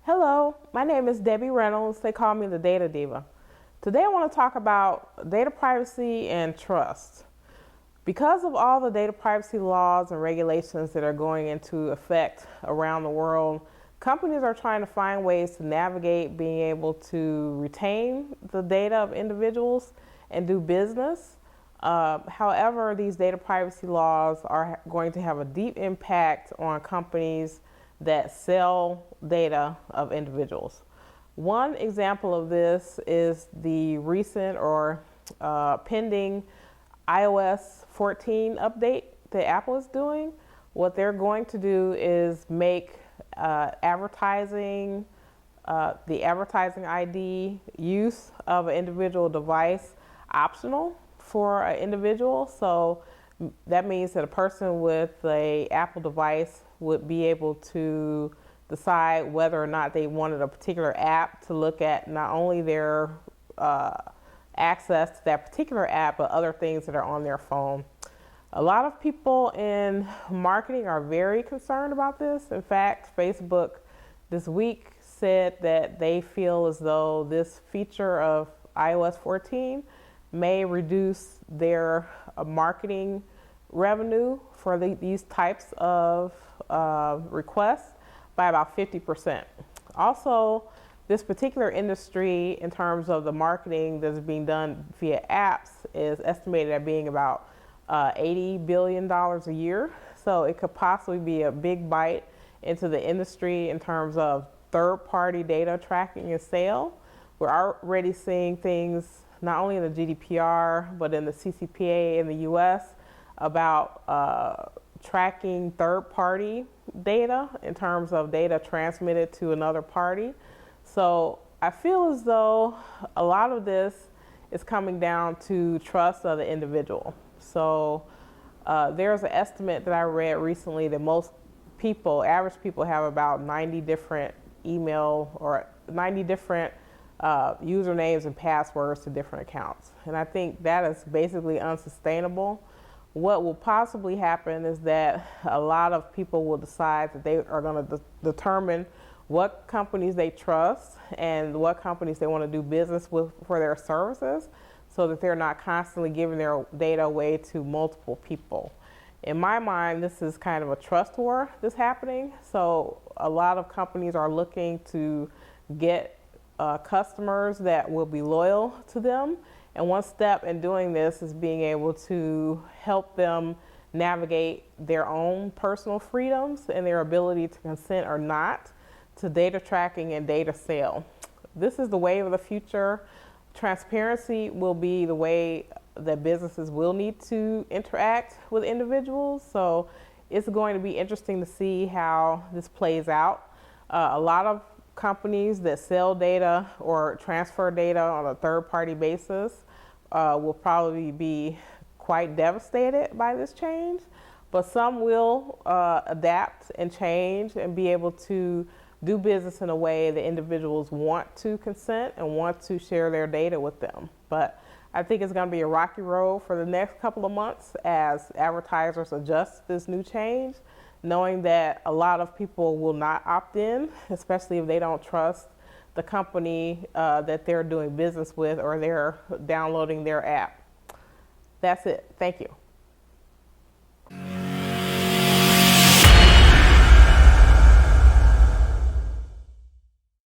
Hello, my name is Debbie Reynolds. They call me the Data Diva. Today I want to talk about data privacy and trust. Because of all the data privacy laws and regulations that are going into effect around the world, companies are trying to find ways to navigate being able to retain the data of individuals and do business. However, these data privacy laws are going to have a deep impact on companies that sell data of individuals. One example of this is the recent or pending iOS 14 update that Apple is doing. What they're going to do is make advertising, the advertising ID use of an individual device optional for an individual. So that means that a person with an Apple device would be able to decide whether or not they wanted a particular app to look at not only their access to that particular app, but other things that are on their phone. A lot of people in marketing are very concerned about this. In fact, Facebook this week said that they feel as though this feature of iOS 14 may reduce their marketing revenue for these types of requests by about 50%. Also, this particular industry, in terms of the marketing that's being done via apps, is estimated at being about $80 billion a year. So it could possibly be a big bite into the industry in terms of third-party data tracking and sale. We're already seeing things not only in the GDPR, but in the CCPA in the US about tracking third-party data in terms of data transmitted to another party. So I feel as though a lot of this is coming down to trust of the individual. So there's an estimate that I read recently that most people, average people, have about 90 different email or 90 different usernames and passwords to different accounts. And I think that is basically unsustainable. What will possibly happen is that a lot of people will decide that they are going to determine what companies they trust and what companies they want to do business with for their services, so that they're not constantly giving their data away to multiple people. In my mind, this is kind of a trust war that's happening. So a lot of companies are looking to get customers that will be loyal to them. And one step in doing this is being able to help them navigate their own personal freedoms and their ability to consent or not to data tracking and data sale. This is the wave of the future. Transparency will be the way that businesses will need to interact with individuals. So it's going to be interesting to see how this plays out. A lot of companies that sell data or transfer data on a third-party basis will probably be quite devastated by this change, but some will adapt and change and be able to do business in a way that individuals want to consent and want to share their data with them. But I think it's going to be a rocky road for the next couple of months as advertisers adjust this new change, knowing that a lot of people will not opt in, especially if they don't trust the company that they're doing business with or they're downloading their app. That's it. Thank you.